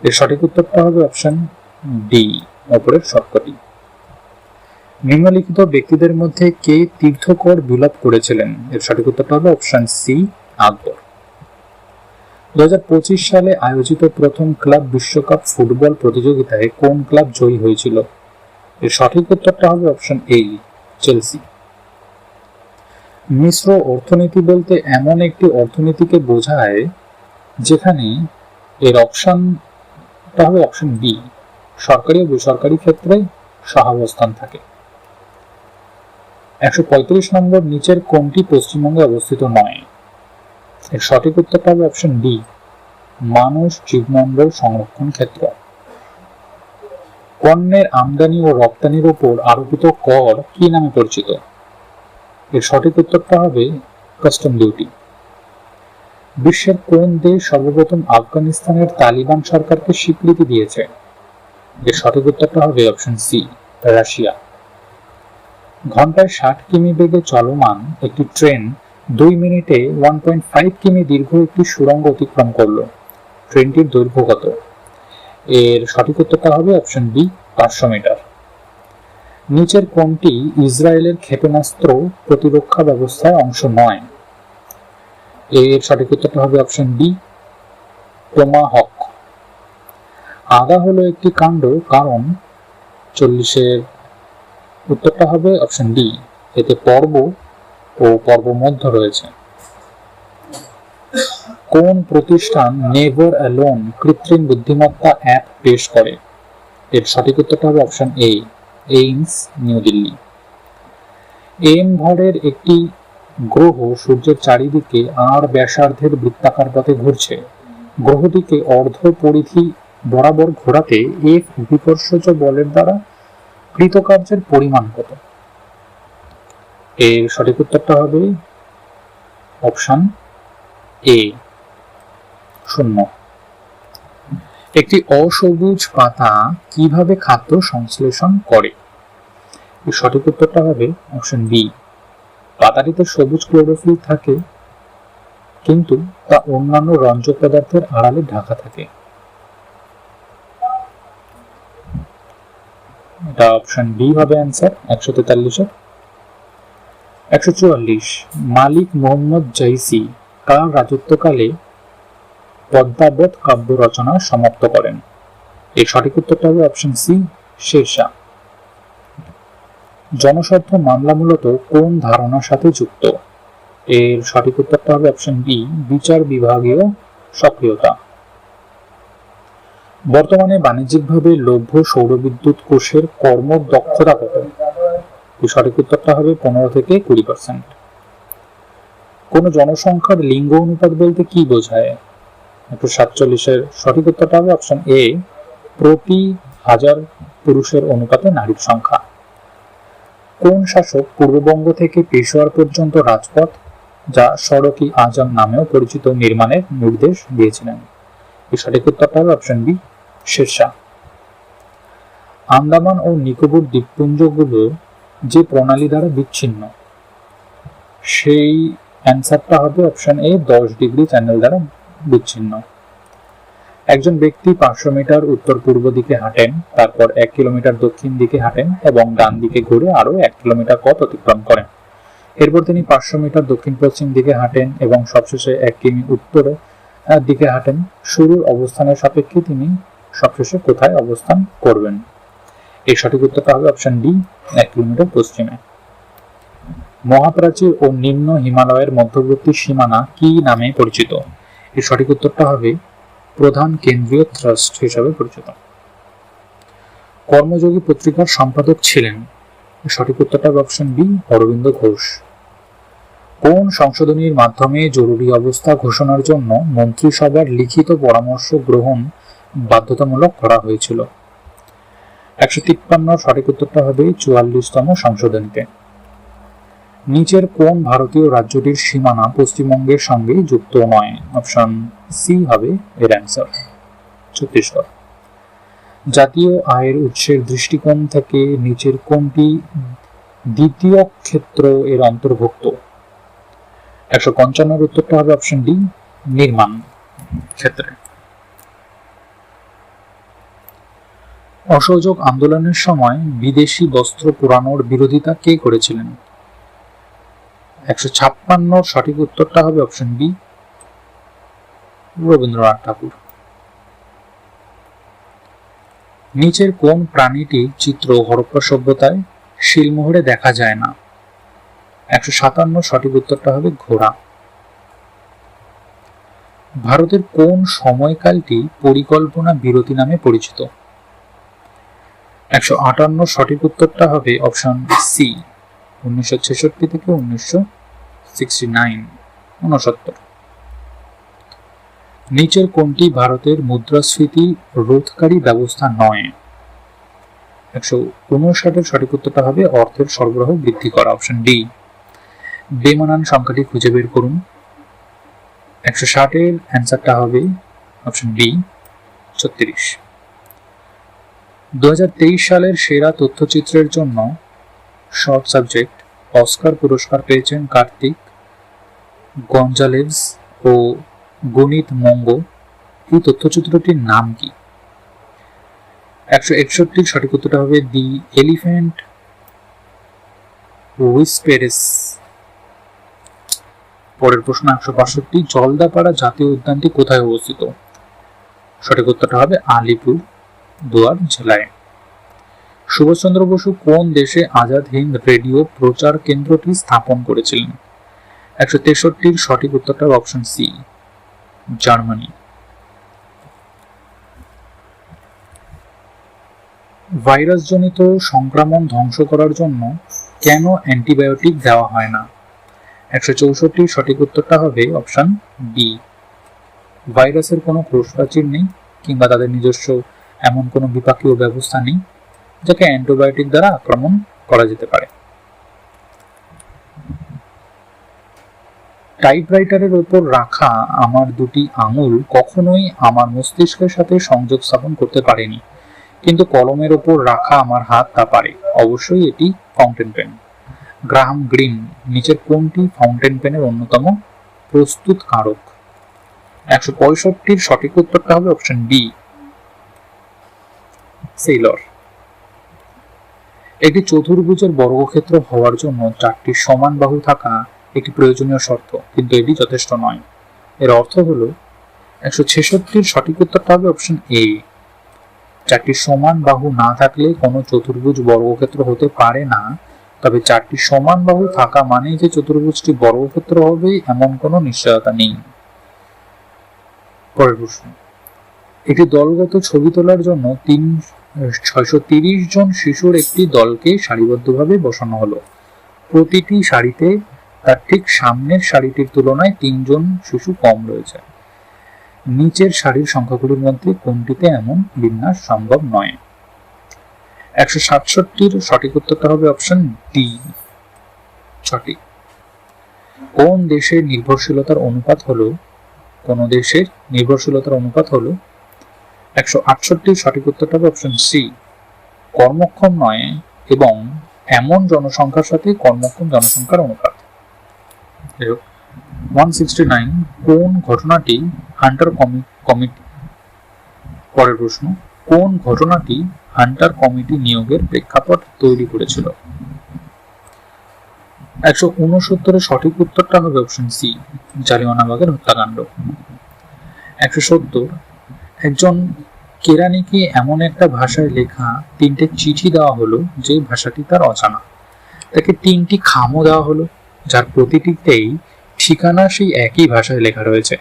এর সঠিক উত্তরটা হবে অপশন ডি, উপরের সবকটি। নিম্নলিখিত ব্যক্তিদের মধ্যে কে তীর্থকর বিলোপ করেছিলেন? এর সঠিক উত্তরটা হবে অপশন সি, আকবর। 2025 সালে আয়োজিত প্রথম ক্লাব বিশ্বকাপ ফুটবল প্রতিযোগিতায় কোন ক্লাব জয়ী হয়েছিল? এর সঠিক উত্তরটা হবে অপশন এ, চেলসি। মিশ্র অর্থনীতি বলতে এমন একটি অর্থনীতিকে বোঝায় যেখানে এর অপশনটা হবে অপশন বি, সরকারি ও বেসরকারি ক্ষেত্রে সহাবস্থান থাকে। 135 নম্বর, নিচের কোনটি পশ্চিমবঙ্গে অবস্থিত নয়? এর সঠিক উত্তরটা হবে অপশন ডি, মানুষ জীবমণ্ডল সংরক্ষণ ক্ষেত্র। পণ্যের আমদানি ও রপ্তানির উপর আরোপিত কর কি নামে পরিচিত? এর সঠিক উত্তরটা হবে কাস্টম ডিউটি। বিশ্বের কোন দেশ সর্বপ্রথম আফগানিস্তানের তালিবান সরকারকে স্বীকৃতি দিয়েছে? এর সঠিক উত্তরটা হবে অপশন সি, রাশিয়া। ঘন্টায় 60 কিমি বেগে চলমান একটি ট্রেন 2 মিনিটে 1.5 কিমি দীর্ঘ একটি সুড়ঙ্গ অতিক্রম করলো। ট্রেনটির দৈর্ঘ্য কত? এর সঠিক উত্তরটা হবে অপশন বি, 500 মিটার। নিচের কোনটি ইসরায়েলের ক্ষেপণাস্ত্র প্রতিরক্ষা ব্যবস্থার অংশ নয়? এর সঠিক উত্তরটা হবে অপশন বি, টোমাহক। আগা হলো একটি কাণ্ড কারণ 40-এর উত্তরটা হবে অপশন ডি, এতে পর্ব ও পর্বমধ্য রয়েছে। কোন প্রতিষ্ঠান নেভার অ্যালোন কৃত্রিম বুদ্ধিমত্তা অ্যাপ পেশ করে? এর সঠিক উত্তরটা হবে option A, AIIMS, New Delhi. M ভরের একটি গ্রহ সূর্যের চারিদিকে আর ব্যাসার্ধের বৃত্তাকার পথে ঘুরছে। গ্রহটিকে অর্ধ পরিধি বরাবর ঘোরাতে এফ অভিকর্ষজ বলের দ্বারা কৃতকার্যের পরিমাণ কত? এর সঠিক উত্তরটা হবে অপশন এ, 0। একটি অসবুজ পাতা কিভাবে খাদ্য সংশ্লেষণ করে? এর সঠিক উত্তরটা হবে অপশন বি, পাতাটিতে সবুজ ক্লোরোফিল থাকে কিন্তু তা অন্যান্য রঞ্জক পদার্থের আড়ালে ঢাকা থাকে। এটা অপশন বি হবে অ্যান্সার 143-এর। 144, মালিক মোহাম্মদ জাইসি কার রাজত্বকালে পদ্মাবত কাব্য রচনা সমাপ্ত করেন? এর সঠিক উত্তরটা হবে অপশন সি, শেরশাহ। জনস্বার্থ মামলা মূলত কোন ধারণার সাথে যুক্ত? এর সঠিক উত্তরটা হবে অপশন বি, বিচার বিভাগীয় সক্রিয়তা। বর্তমানে বাণিজ্যিকভাবে লভ্য সৌরবিদ্যুৎ কোষের কর্মদক্ষতা কত? এর সঠিক উত্তরটা হবে 15 থেকে 20%। কোন জনসংখ্যার লিঙ্গ অনুপাত বলতে কি বোঝায়? 147-এর সঠিক উত্তরটা হবে অপশন এ, প্রতি 1000 পুরুষের অনুপাতে নারীর সংখ্যা। কোন শাসক পূর্ববঙ্গ থেকে পেশোয়ার পর্যন্ত রাজপথ, যা সড়কি আজম নামেও পরিচিত, নির্মাণের নির্দেশ দিয়েছিলেন? এর সঠিক উত্তরটা হবে অপশন বি, শেরশাহ। আন্দামান ও নিকোবর দ্বীপপুঞ্জগুলো যে প্রণালী দ্বারা বিচ্ছিন্ন, সেই অ্যান্সারটা হবে অপশন এ, 10 ডিগ্রি চ্যানেল দ্বারা বিচ্ছিন্ন। একজন ব্যক্তি 500 মিটার উত্তর পূর্ব দিকে হাঁটেন, তারপর 1 কিলোমিটার দক্ষিণ দিকে হাঁটেন এবং ডান দিকে ঘুরে আরো 1 কিলোমিটার পথ অতিক্রম করেন। এরপর তিনি 500 মিটার দক্ষিণ পশ্চিম দিকে হাঁটেন এবং সবশেষে 1 কিমি উত্তরে দিকে হাঁটেন। শুরুর অবস্থানের সাপেক্ষে তিনি সবশেষে কোথায় অবস্থান করবেন? এই সঠিক উত্তরটা হবে অপশন ডি, 1 কিলোমিটার পশ্চিমে। মহাপ্রাচীর ও নিম্ন হিমালয়ের মধ্যবর্তী সীমানা কি নামে পরিচিত? এর সঠিক উত্তরটা হবে প্রধান কেন্দ্রীয় থ্রাস্ট হিসাবে পরিচিত। কর্মযোগী পত্রিকার সম্পাদক ছিলেন? সঠিক উত্তরটা হবে অপশন বি, অরবিন্দ ঘোষ। কোন সংশোধনীর মাধ্যমে জরুরি অবস্থা ঘোষণার জন্য মন্ত্রিসভার লিখিত পরামর্শ গ্রহণ বাধ্যতামূলক করা হয়েছিল? 153 সঠিক উত্তরটা হবে 44তম সংশোধনীতে। নিচের কোন ভারতীয় রাজ্যটির সীমানা পশ্চিমবঙ্গের সঙ্গে যুক্ত নয়? অপশন সি হবে এর অ্যান্সার, ছত্তিশগড়। জাতীয় আয়ের উৎসের দৃষ্টিকোণ থেকে নিচের কোনটি দ্বিতীয় ক্ষেত্র এর অন্তর্ভুক্ত? 155 উত্তরটা হবে অপশন ডি, নির্মাণ ক্ষেত্রে। অসহযোগ আন্দোলনের সময় বিদেশি বস্ত্র পোড়ানোর বিরোধিতা কে করেছিলেন? 156 সঠিক উত্তরটা হবে অপশন বি, রবীন্দ্রনাথ ঠাকুর। নিচের কোন প্রাণীটির চিত্র হরপ্পা সভ্যতায় শিলমোহরে দেখা যায় না? 157 সঠিক উত্তরটা হবে ঘোড়া। ভারতের কোন সময়কালটি পরিকল্পনা বিরতি নামে পরিচিত? 158 সঠিক উত্তরটা হবে অপশন সি, 1966 থেকে 1969। নিচের কোনটি ভারতের মুদ্রাস্ফীতি রোধকারী ব্যবস্থা নয়? 159 সঠিক উত্তরটা হবে অর্থের সরবরাহ বৃদ্ধি করা, অপশন ডি। বেমানান সংখ্যাটি খুঁজে বের করুন। 160 এর অ্যান্সারটা হবে অপশন বি 36। 2023 সালের সেরা তথ্যচিত্রের জন্য শর্ট সাবজেক্ট অস্কার পুরস্কার পেয়েছেন কার্তিক গঞ্জালেভস ও গুনিত মঙ্গো। এই তথ্যচিত্রটির নাম কি? 161 সঠিক উত্তরটা হবে দি এলিফ্যান্ট হুইসপেরেস। পরের প্রশ্ন 162, জলদাপাড়া জাতীয় উদ্যানটি কোথায় অবস্থিত? সঠিক উত্তরটা হবে আলিপুর দুয়ার জেলায়। সুভাষচন্দ্র বসু কোন দেশে আজাদ হিন্দ রেডিও প্রচার কেন্দ্রটি স্থাপন করেছিলেন? 163 সঠিক উত্তরটা অপশন সি জার্মানি। ভাইরাসজনিত সংক্রমণ ধ্বংস করার জন্য কেন অ্যান্টিবায়োটিক দেওয়া হয় না? 164 সঠিক উত্তরটা হবে অপশন বি। ভাইরাসের কোনো কোষপ্রাচীর নেই কিংবা তাদের নিজস্ব এমন কোনো বিপাকীয় ব্যবস্থা নেই যাকে অ্যান্টিবায়োটিক দ্বারা আক্রমণ করা যেতে পারে। টাইপরাইটারের উপর রাখা আমার দুটি আঙুল কখনোই আমার মস্তিষ্কের সাথে সংযোগ স্থাপন করতে পারেনি, কিন্তু কলমের উপর রাখা আমার হাত তা পারে। অবশ্যই এটি ফাউন্টেন পেন। গ্রাহাম গ্রিন নিচের কোনটি ফাউন্টেন পেনের অন্যতম প্রস্তুত কারক? 165 সঠিক উত্তরটা হবে অপশন বি সেইলর। একটি চতুর্ভুজের বর্গক্ষেত্র হওয়ার জন্য 4টি সমান বাহু থাকা একটি প্রয়োজনীয় শর্ত, কিন্তু এটি যথেষ্ট নয়। এর অর্থ হলো 166 সঠিক উত্তরটা হবে অপশন এ। 4টি সমান বাহু না থাকলে কোনো চতুর্ভুজ বর্গক্ষেত্র হতে পারে না, তবে 4টি সমান বাহু থাকা মানে যে চতুর্ভুজটি বর্গক্ষেত্র হবে এমন কোনো নিশ্চয়তা নেই। পরের প্রশ্ন, একটি দলগত ছবি তোলার জন্য 630 জন শিশুর একটি দলকে সারিবদ্ধভাবে বসানো হলো। প্রতিটি সারিতে তার ঠিক সামনের সারিটির তুলনায় 3 জন শিশু কম রয়েছে। নিচের সারির সংখ্যাগুলির মধ্যে কোনটিতে এমন বিন্যাস সম্ভব নয়? 167 সঠিক উত্তরটা হবে অপশন ডি সঠিক। কোন দেশের নির্ভরশীলতার অনুপাত হলো 168 সঠিক উত্তরটা হবে অপশন সি কর্মক্ষম নয় এবং এমন জনসংখ্যার সাথে কর্মক্ষম জনসংখ্যার অনুপাত। 169 কোন ঘটনাটি হান্টার কমিটি পরের প্রশ্ন, কোন ঘটনাটি হান্টার কমিটি নিয়োগের প্রেক্ষাপট তৈরি করেছিল? 169 সঠিক উত্তরটা হবে অপশন সি জালিয়ানওয়ালাবাগের হত্যাকাণ্ড। 170 একজন কেরানিকে এমন একটা ভাষায় লেখা 3টে চিঠি দেওয়া হলো যে ভাষাটি তার অজানা। তাকে 3টি খামও দেওয়া হলো যার প্রতিটিতেই ঠিকানা সেই একই ভাষায় লেখা রয়েছে।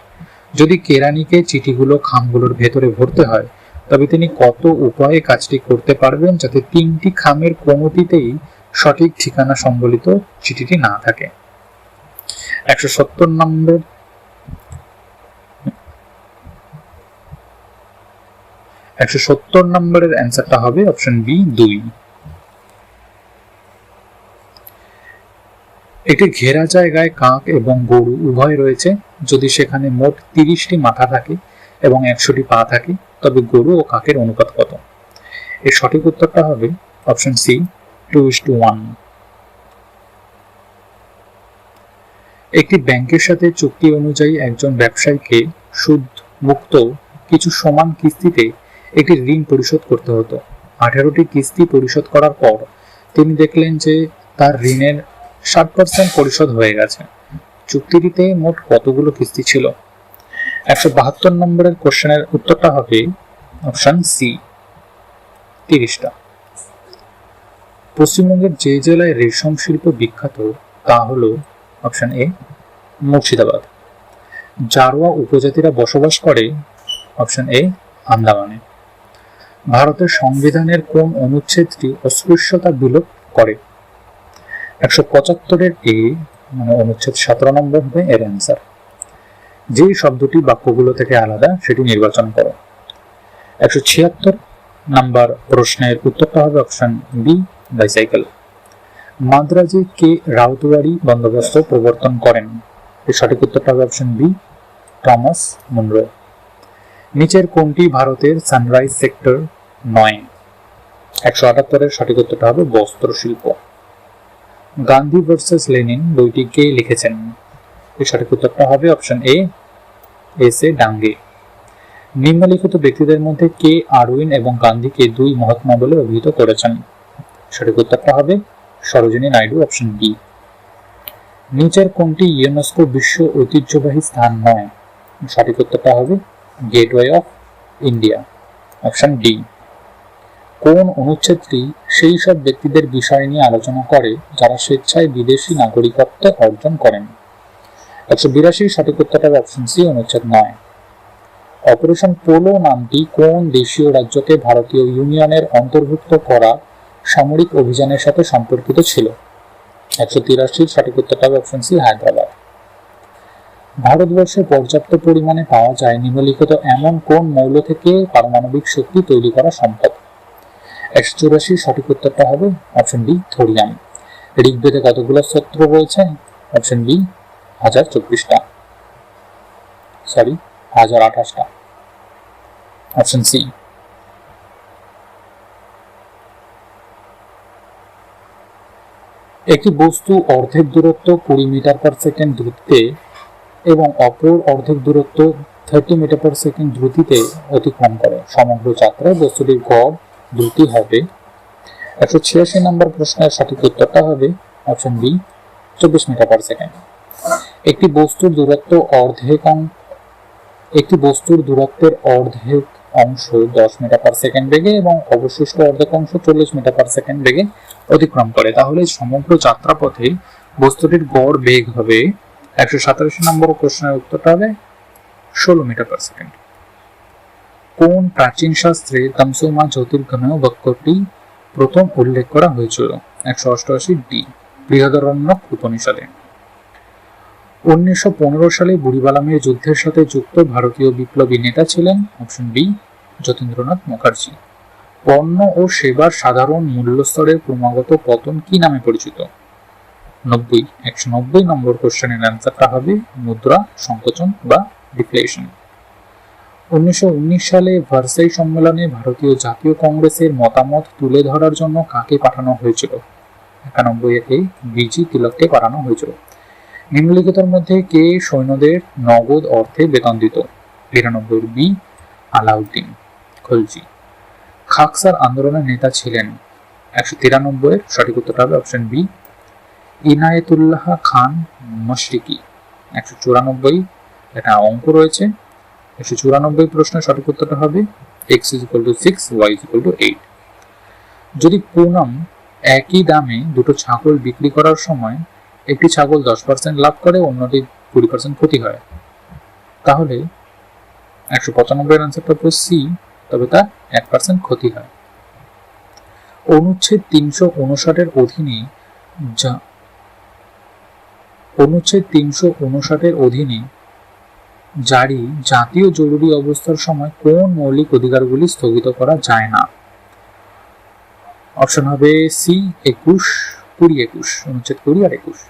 যদি কেরানিকে চিঠিগুলো খামগুলোর ভেতরে ভরতে হয় তবে তিনি কত উপায়ে কাজটি করতে পারবেন যাতে 3টি খামের কোনোটিতেই সঠিক ঠিকানা সম্বলিত চিঠিটি না থাকে? 170 নম্বরের অ্যান্সারটা হবে অপশন বি 2। একটি ঘেরা জায়গায় কাক এবং গরু উভয় রয়েছে। যদি সেখানে মোট 30টি মাথা থাকে এবং 100টি পা থাকে তবে গরু ও কাকের অনুপাত কত? এর সঠিক উত্তরটা হবে অপশন সি 2:1। একটি ব্যাংকের সাথে চুক্তি অনুযায়ী একজন ব্যবসায়ীকে সুদ মুক্ত কিছু সমান কিস্তিতে একটি ঋণ পরিশোধ করতে হতো। 18টি কিস্তি পরিশোধ করার পর তিনি দেখলেন যে তার ঋণের 60% পরিশোধ হয়ে গেছে। চুক্তিটিতে মোট কতগুলো কিস্তি ছিল? 172 নম্বরের কোশ্চেনের উত্তরটা হবে অপশন সি 30টা। পশ্চিমবঙ্গের যে জেলায় রেশম শিল্প বিখ্যাত তা হলো অপশন এ মুর্শিদাবাদ। জারোয়া উপজাতিরা বসবাস করে অপশন এ আন্দামানে। ভারতের সংবিধানের কোন অনুচ্ছেদটি অস্পৃশ্যতা বিলোপ করে? 175 এ মানে অনুচ্ছেদ 17 নম্বর হবে এর অ্যান্সার। যে শব্দটি বাক্যগুলো থেকে আলাদা সেটি নির্বাচন করো। 176 নাম্বার প্রশ্নের উত্তরটা হবে অপশন বি বাইসাইকেল। মাদ্রাজে কে রাউতওয়ারি বন্দোবস্ত প্রবর্তন করেন? এর সঠিক উত্তরটা হবে অপশন বি, টমাস মুনরো। নিচের কোনটি ভারতের সানরাইজ সেক্টর নয়? 178-এর সঠিক উত্তরটা হবে বস্ত্র শিল্প। গান্ধী ভার্সেস লেনিন বইটি কে লিখেছেন? এর সঠিক উত্তরটা হবে অপশন এ, এস এ ডাঙ্গে। নিম্নলিখিত ব্যক্তিদের মধ্যে কে আরউইন এবং গান্ধীকে দুই মহাত্মা বলে অভিহিত করেছেন? সঠিক উত্তরটা হবে সরোজিনী নাইডু, অপশন বি। নিচের কোনটি ইউনেস্কো বিশ্ব ঐতিহ্যবাহী স্থান নয়? সঠিক উত্তরটা হবে gateway of India, option D. কোন অনুচ্ছেদটি সেই সব ব্যক্তিদের বিষয় নিয়ে আলোচনা করে যারা স্বেচ্ছায় বিদেশি নাগরিকত্ব অর্জন করেন? 182 সঠিক উত্তরটা হবে অপশন সি, অনুচ্ছেদ 9। অপারেশন পোলো নামটি কোন দেশীয় রাজ্যকে ভারতীয় ইউনিয়নের অন্তর্ভুক্ত করা সামরিক অভিযানের সাথে সম্পর্কিত ছিল? 183 সঠিক উত্তরটা হবে অপশন সি, হায়দ্রাবাদ। ভারতবর্ষে পর্যাপ্ত পরিমাণে পাওয়া যায় নিম্নলিখিত এমন কোন মৌল থেকে পারমাণবিক শক্তি তৈরি করা সম্ভব? 184 সঠিক উত্তরটা হবে অপশন বি, থোরিয়াম। ঋগ্বেদে কতগুলো স্তোত্র রয়েছে? অপশন বি, 1024টা, সরি 1028টা, অপশন সি। একটি বস্তু অর্ধেক দূরত্ব 20 মিটার পার সেকেন্ড দ্রুতিতে এবং অপর অর্ধেক দূরত্ব 30 মিটার পার সেকেন্ড দ্রুতিতে অতিক্রম করে। সমগ্র যাত্রায় বস্তুটির গড় দ্রুতি হবে। 186 নম্বর প্রশ্নের সঠিক উত্তরটা হবে option B, 24 metre per second. একটি বস্তুর দূরত্বের অর্ধেক অংশ 10 মিটার পার সেকেন্ড বেগে এবং অবশিষ্ট অর্ধেক অংশ 40 মিটার পার সেকেন্ড বেগে অতিক্রম করে। তাহলে সমগ্র যাত্রাপথে বস্তুটির গড় বেগ হবে, 187 নম্বর প্রশ্নের উত্তরটা হবে 16 মিটার পার সেকেন্ড। কোন প্রাচীন শাস্ত্রে তমসোমা জ্যোতির্গময় বাক্যটি প্রথম উল্লেখ করা হয়েছিল? 188 ডি, বৃহদারণ্যক উপনিষদে। 1915 সালে বুড়িবালামের যুদ্ধের সাথে যুক্ত ভারতীয় বিপ্লবী নেতা ছিলেন? Option B, Jatindranath Mukherjee. পণ্য ও সেবার সাধারণ মূল্যস্তরের ক্রমাগত পতন কি নামে পরিচিত? 190 নম্বর কোশ্চেনের অ্যান্সারটা হবে মুদ্রা সংকোচন বা ডিফ্লেশন। 1919 সালে ভার্সাই সম্মেলনে ভারতীয় জাতীয় কংগ্রেসের মতামত তুলে ধরার জন্য কাকে পাঠানো হয়েছিল? 91 বিজি তিলককে পাঠানো হয়েছিল। নিম্নলিখিতের মধ্যে কে সৈন্যদের নগদ অর্থে বেতন দিত? 92 বি, আলাউদ্দিন খলজি। খাকসার আন্দোলনের নেতা ছিলেন? 193 সঠিক উত্তরটা হবে অপশন বি, ইনায়েতুল্লাহ খান মশরিকি। 194 এটা অঙ্ক রয়েছে, 194 প্রশ্নের সঠিক উত্তরটা হবে x = 6 y = 8। যদি পুনম একই দামে দুটো ছাগল বিক্রি করার সময় একটি ছাগল 10% লাভ করে অন্যটি 20% ক্ষতি হয়, তাহলে 195 আনসারটা হবে সি, তবে তার 1% ক্ষতি হয়। অনুচ্ছেদ 359 এর অধীনে জারি জাতীয় জরুরি অবস্থার সময় কোন মৌলিক অধিকারগুলি স্থগিত করা যায় না? অপশন হবে সি, 20 অনুচ্ছেদ 20 আর 21।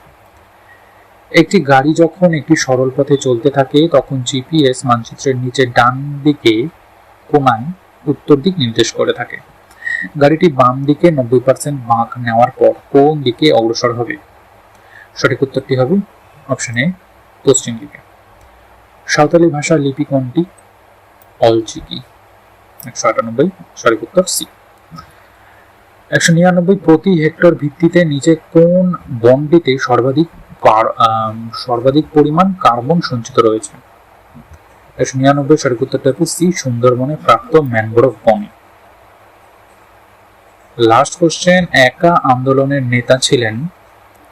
একটি গাড়ি যখন একটি সরল পথে চলতে থাকে তখন জিপিএস মানচিত্রের নিচে ডান দিকে কোণায় উত্তর দিক নির্দেশ করে থাকে। গাড়িটি বাম দিকে 90% বাঁক নেওয়ার পর কোন দিকে অগ্রসর হবে? সঠিক উত্তরটি হবে অপশন এ, পশ্চিম দিকে। সাঁওতালি ভাষার লিপি কোনটি? অলচিকি। 198 সঠিক উত্তর সি। 199 প্রতি হেক্টর ভিত্তিতে নিচে কোন বনটিতে সর্বাধিক পরিমাণ কার্বন সঞ্চিত রয়েছে? 199 সঠিক উত্তরটা হবে সি, সুন্দরবনে প্রাপ্ত ম্যানগ্রোভ বনে। লাস্ট কোশ্চেন, একা আন্দোলনের নেতা ছিলেন?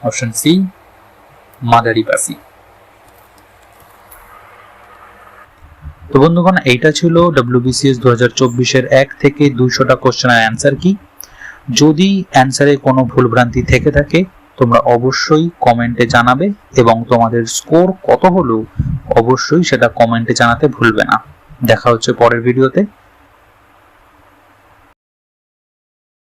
অপশন সি, মাদারিবাসী। তো বন্ধুগণ, এইটা ছিল WBCS 2024 1 থেকে 200টা কোশ্চেনের অ্যান্সার কি। যদি অ্যান্সারে কোনো ভুলভ্রান্তি থেকে থাকে তোমরা অবশ্যই কমেন্টে জানাবে এবং তোমাদের স্কোর কত হলো অবশ্যই সেটা কমেন্টে জানাতে ভুলবে না। দেখা হচ্ছে পরের ভিডিওতে।